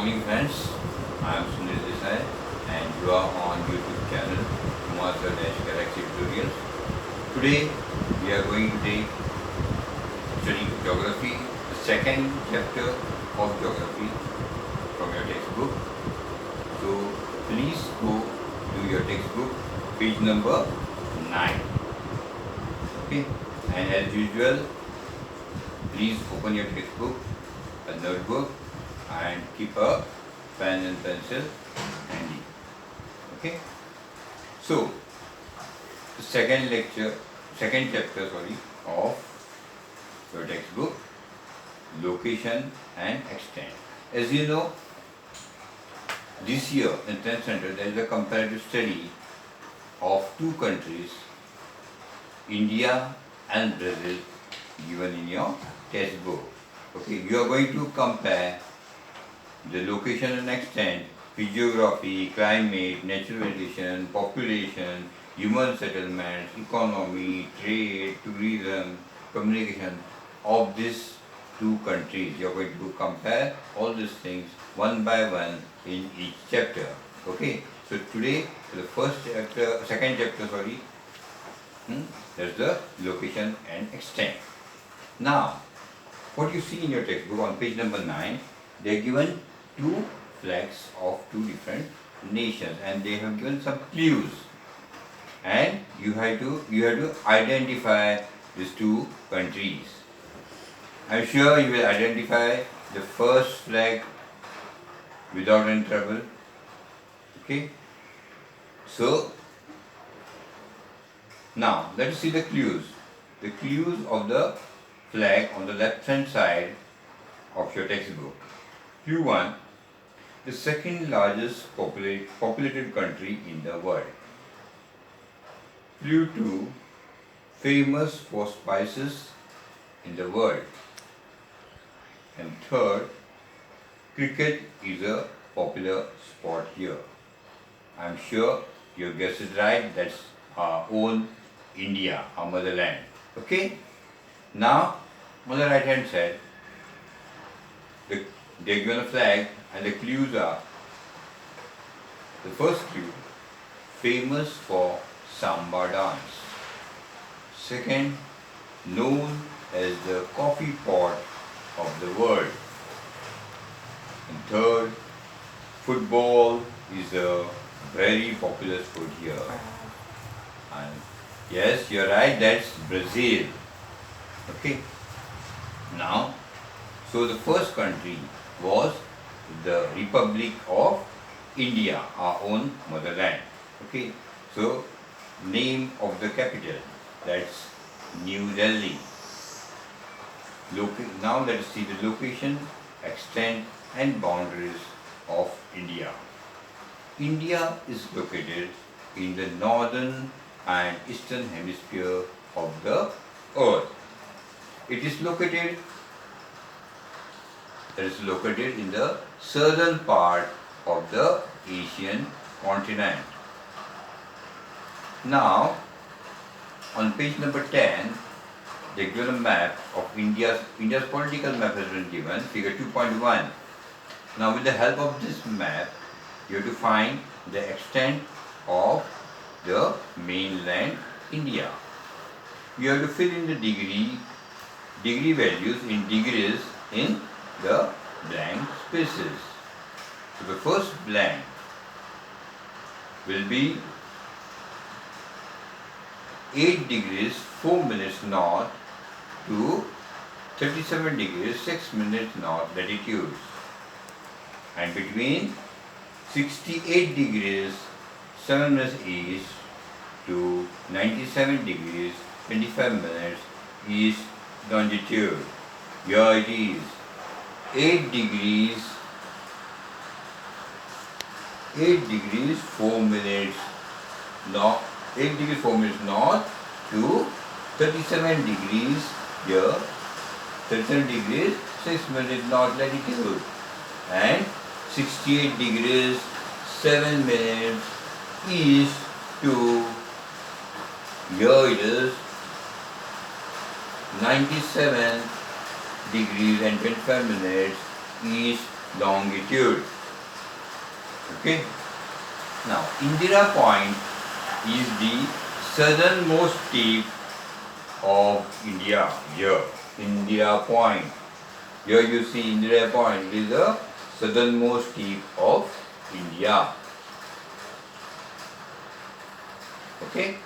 morning friends, I am Desai and you are on YouTube channel Kumar Sir-Galaxy Tutorials. Today we are going to study geography, the second chapter of geography from your textbook. So please go to your textbook, page number 9. Okay, and as usual, please open your textbook, a notebook, and keep a pen and pencil handy. Okay. So the second chapter of your textbook, location and extent. As you know, this year in 10th standard there is a comparative study of two countries, India and Brazil, given in your textbook. Okay, you are going to compare the location and extent, geography, climate, natural vegetation, population, human settlements, economy, trade, tourism, communication of these two countries. You are going to compare all these things one by one in each chapter. Okay. So today the second chapter, that's the location and extent. Now, what you see in your textbook on page number 9, they are given two flags of two different nations and they have given some clues, and you have to identify these two countries. I am sure you will identify the first flag without any trouble. Okay. So now let us see the clues. The clues of the flag on the left hand side of your textbook. Clue 1, the second largest populated country in the world. Clue 2, famous for spices in the world. And third, cricket is a popular sport here. I am sure you guessed it right. That's our own India, our motherland. Okay. Now, on the right hand side, they are given a flag and the clues are: the first clue, famous for samba dance. Second, known as the coffee pot of the world. And third, football is a very popular sport here. And yes, you're right, that's Brazil. Okay. Now, so the first country was the Republic of India, our own motherland. Okay. So, name of the capital, that's New Delhi. Now let us see the location, extent and boundaries of India. India is located in the northern and eastern hemisphere of the earth. It is located in the southern part of the Asian continent. Now, on page number 10, they give a map of India's political map has been given, figure 2.1. Now, with the help of this map, you have to find the extent of the mainland India. You have to fill in the degree values in degrees in the blank spaces. So the first blank will be 8 degrees 4 minutes north to 37 degrees 6 minutes north latitudes, and between 68 degrees 7 minutes east to 97 degrees 25 minutes east longitude. Here it is, 8 degrees 4 minutes north, 8 degrees 4 minutes north to 37 degrees here, 37 degrees 6 minutes north latitude, and 68 degrees 7 minutes east to, here it is, 97 degrees and 25 minutes east longitude. Okay. Now, Indira Point is the southernmost tip of India. Here, Indira Point. Here you see Indira Point. It is the southernmost tip of India. Okay.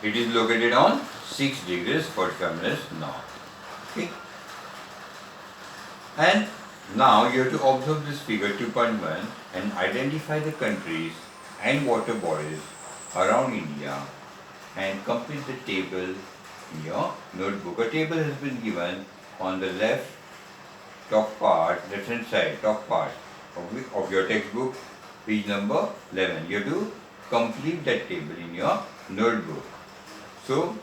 It is located on 6 degrees 45 minutes north. Okay. And now you have to observe this figure 2.1 and identify the countries and water bodies around India and complete the table in your notebook. A table has been given on the left hand side, top part of your textbook, page number 11. You have to complete that table in your notebook. So,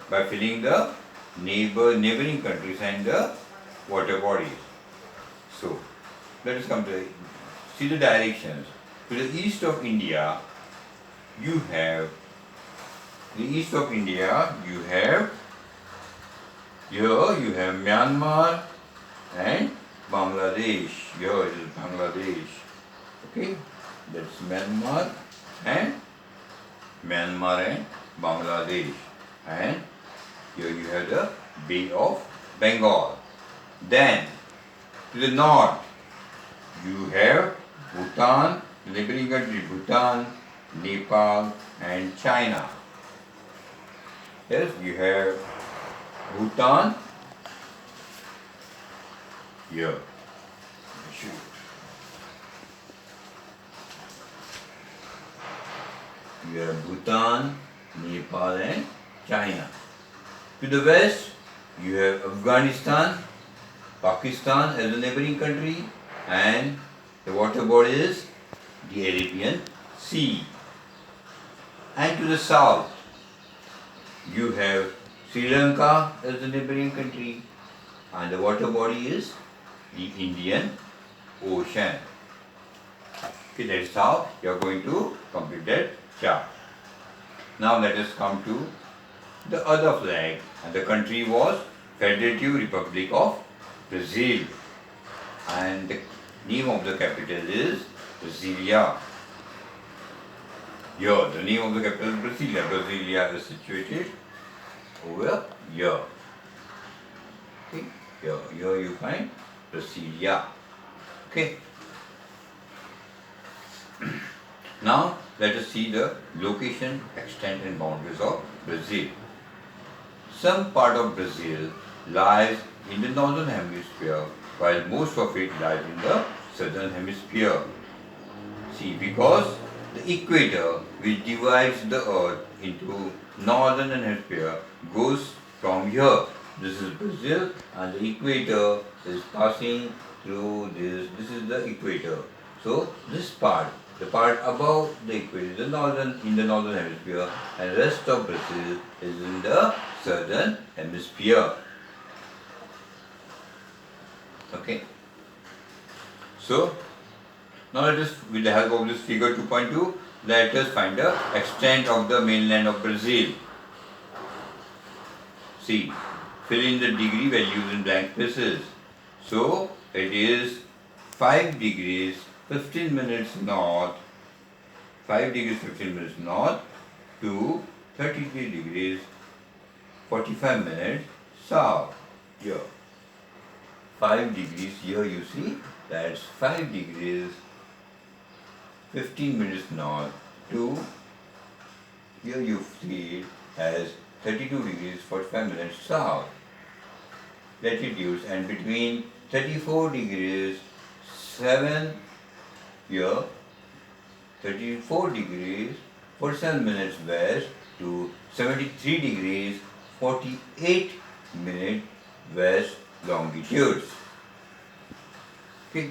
by filling the neighboring countries and the water bodies. So, let us come to see the directions. To the east of India, you have Myanmar and Bangladesh. Here it is Bangladesh. Okay, that's Myanmar and Bangladesh. And here you have the Bay of Bengal. Then to the north, you have Bhutan, neighboring country Bhutan, Nepal and China. Yes, you have Bhutan here. You have Bhutan, Nepal and China. To the west, you have Afghanistan, Pakistan as a neighboring country, and the water body is the Arabian Sea. And to the south, you have Sri Lanka as the neighboring country, and the water body is the Indian Ocean. Okay, that is how you are going to complete that chart. Now let us come to the other flag, and the country was Federative Republic of Brazil, and the name of the capital is Brasilia. Here, the name of the capital is Brasilia. Brasilia is situated over here. Okay, here you find Brasilia. Okay. Now let us see the location, extent and boundaries of Brazil. Some part of Brazil lies in the northern hemisphere, while most of it lies in the southern hemisphere. See, because the equator, which divides the earth into northern hemisphere, goes from here. This is Brazil, and the equator is passing through this. This is the equator. So this part, the part above the equator, is in the northern hemisphere, and rest of Brazil is in the southern hemisphere. Okay. So now let us, with the help of this figure 2.2, let us find the extent of the mainland of Brazil. See, fill in the degree values in blank spaces. So it is 5 degrees 15 minutes north, 5 degrees 15 minutes north to 33 degrees 45 minutes south. Here, 5 degrees, here you see, that's 5 degrees 15 minutes north to, here you see it as 32 degrees 45 minutes south. Latitudes, and between 34 degrees 7 here, 34 degrees 47 minutes west to 73 degrees 48 minutes west longitudes. Okay.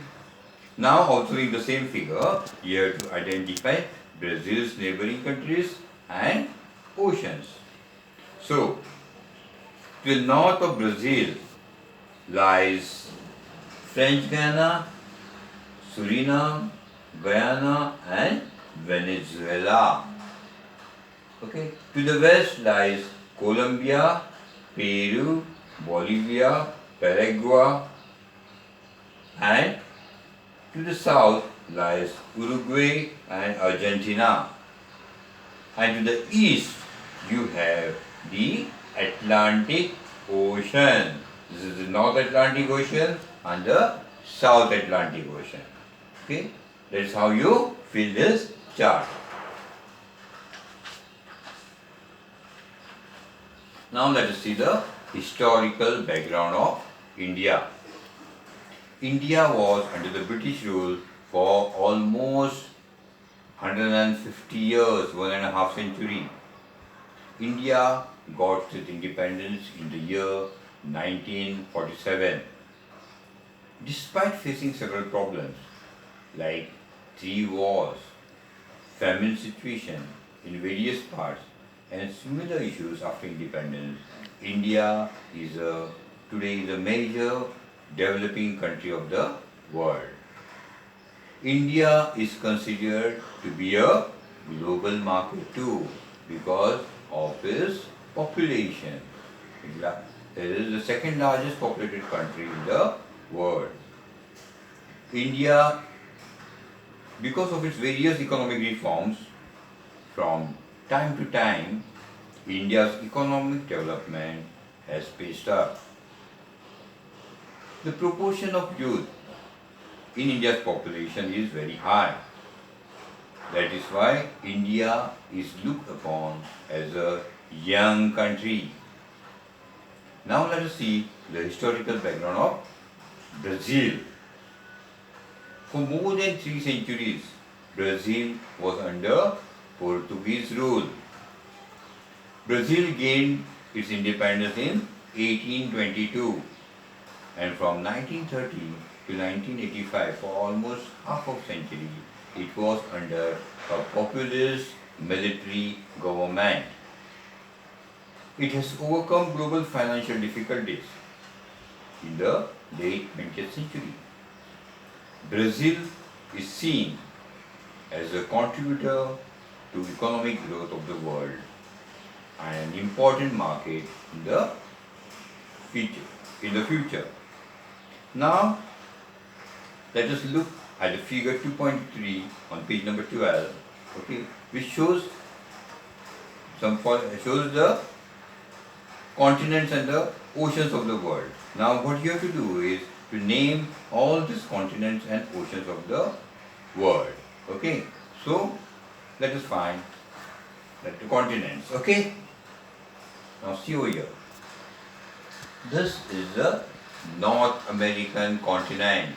Now also in the same figure, you have to identify Brazil's neighboring countries and oceans. So, to the north of Brazil lies French Guiana, Suriname, Guyana and Venezuela. Okay. To the west lies Colombia, Peru, Bolivia, Paraguay, and to the south lies Uruguay and Argentina. And to the east you have the Atlantic Ocean. This is the North Atlantic Ocean and the South Atlantic Ocean. Okay, that's how you fill this chart. Now let us see the historical background of India. India was under the British rule for almost 150 years, 1.5 century. India got its independence in the year 1947. Despite facing several problems like 3 wars, famine situation in various parts, and similar issues after independence, India is today is a major developing country of the world. India is considered to be a global market too because of its population. It is the second largest populated country in the world. India, because of its various economic reforms, from time to time, India's economic development has paced up. The proportion of youth in India's population is very high. That is why India is looked upon as a young country. Now let us see the historical background of Brazil. For more than 3 centuries, Brazil was under Portuguese rule. Brazil gained its independence in 1822, and from 1930 to 1985, for almost half of a century, it was under a populist military government. It has overcome global financial difficulties in the late 20th century. Brazil is seen as a contributor to economic growth of the world and an important market in the future. Now, let us look at the figure 2.3 on page number 12, okay, which shows the continents and the oceans of the world. Now, what you have to do is to name all these continents and oceans of the world. Okay, so let us find the continents. Okay, now see over here. This is the North American continent.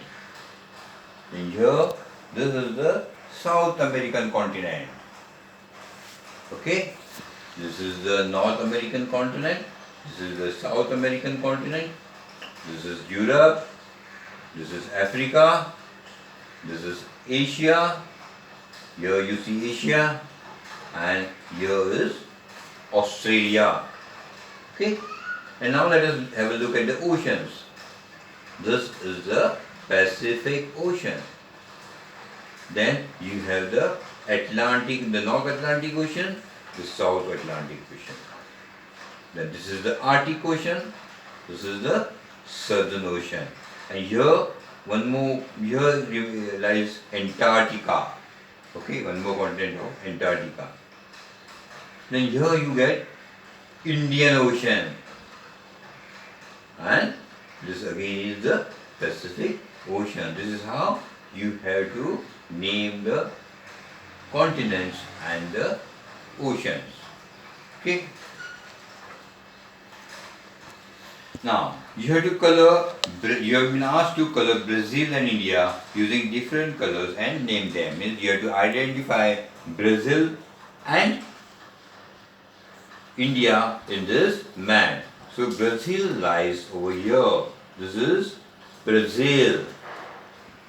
And here, this is the South American continent. Okay, this is the North American continent. This is the South American continent. This is Europe. This is Africa. This is Asia. Here you see Asia. And here is Australia. Okay. And now let us have a look at the oceans. This is the Pacific Ocean. Then you have the North Atlantic Ocean, the South Atlantic Ocean. Then this is the Arctic Ocean. This is the Southern Ocean. And here lies Antarctica. Okay, one more continent of Antarctica. Then here you get Indian Ocean. And this again is the Pacific Ocean. This is how you have to name the continents and the oceans. Okay. Now, you have been asked to color Brazil and India using different colors and name them. Means you have to identify Brazil and India in this map. So Brazil lies over here. This is Brazil.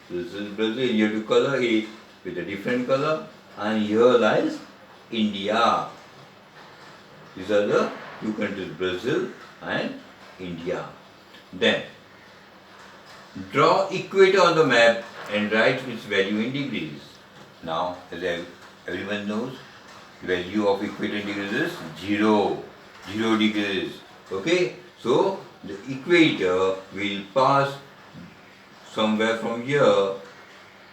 This is Brazil. You have to color it with a different color. And here lies India. These are the two countries, Brazil and India. Then draw equator on the map and write its value in degrees. Now, as everyone knows, value of equator in degrees is 0 degrees. Okay, so the equator will pass somewhere from here,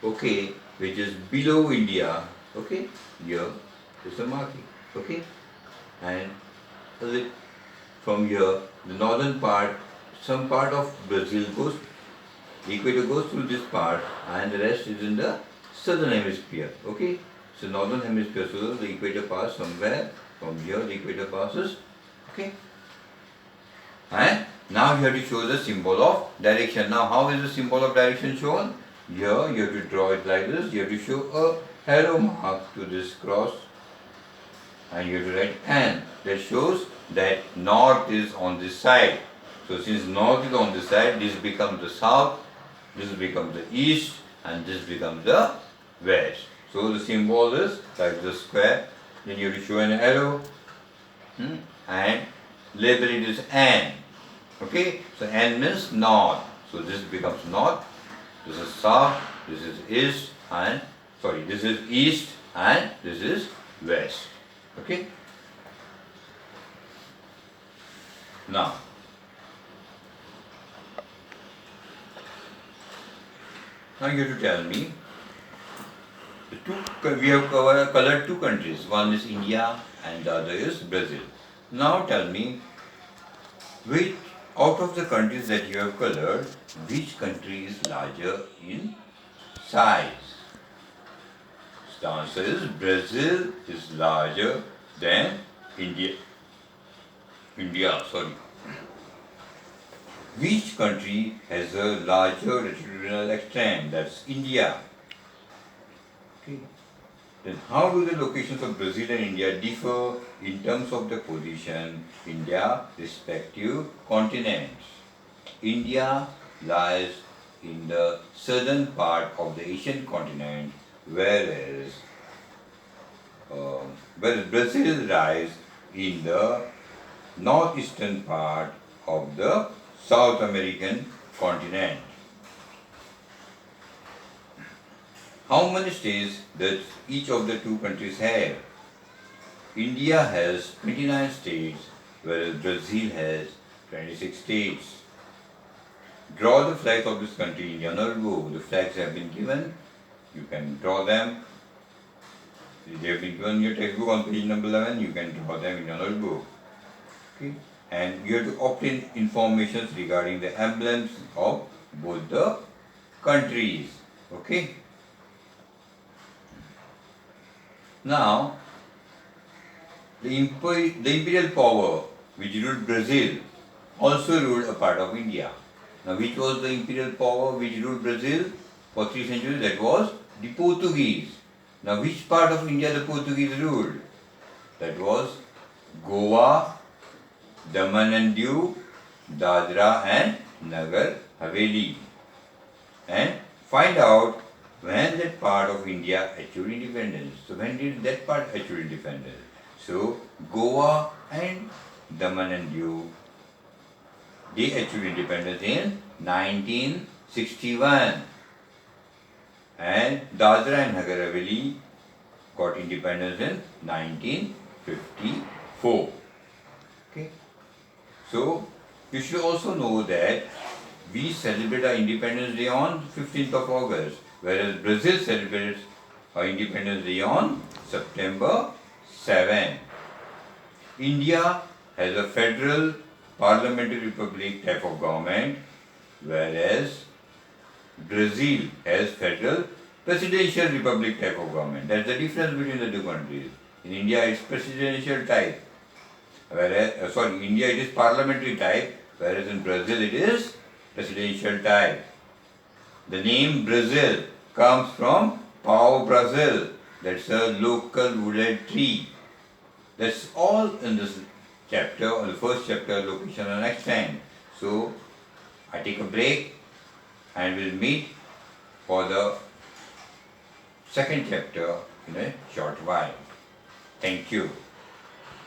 okay, which is below India, okay, here is the marking, okay, and from here, the northern part, some part of Brazil goes, the equator goes through this part and the rest is in the southern hemisphere, okay. So northern hemisphere, so the equator passes somewhere, from here the equator passes, okay. And now you have to show the symbol of direction. Now how is the symbol of direction shown? Here you have to draw it like this, you have to show a arrow mark to this cross and you have to write N. That shows that north is on this side. So since north is on this side, this becomes the south, this becomes the east and this becomes the west. So the symbol is like the square, then you have to show an arrow and label it as N. Okay, so N means north. So this becomes north, this is south, this is east and this is east and this is west. Okay. Now you have to tell me we have colored two countries. One is India and the other is Brazil. Now tell me, which out of the countries that you have colored, which country is larger in size? The answer is Brazil is larger than India. Which country has a larger latitudinal extent? That's India. Okay. Then how do the locations of Brazil and India differ in terms of the position in their respective continents? India lies in the southern part of the Asian continent, whereas Brazil lies in the northeastern part of the South American continent. How many states does each of the two countries have? India has 29 states, whereas Brazil has 26 states. Draw the flags of this country in your notebook. The flags have been given. You can draw them. They have been given in your textbook on page number 11. You can draw them in your notebook. Okay. And you have to obtain information regarding the emblems of both the countries. Okay. Now, the imperial power which ruled Brazil also ruled a part of India. Now, which was the imperial power which ruled Brazil for 3 centuries? That was the Portuguese. Now, which part of India the Portuguese ruled? That was Goa, Daman and Diu, Dadra and Nagar Haveli. And find out when that part of India achieved independence. So when did that part achieve independence? So Goa and Daman and Diu, they achieved independence in 1961. And Dadra and Nagar Haveli got independence in 1954. Okay. So you should also know that we celebrate our Independence Day on 15th of August, whereas Brazil celebrates our Independence Day on September 7. India has a federal parliamentary republic type of government, whereas Brazil has federal presidential republic type of government. That's the difference between the two countries. In India it's presidential type, whereas India it is parliamentary type, whereas in Brazil it is presidential type. The name Brazil comes from pau Brazil, that's a local wooded tree. That's all in this chapter, or the first chapter, location and extent. So I take a break and we'll meet for the second chapter in a short while. Thank you.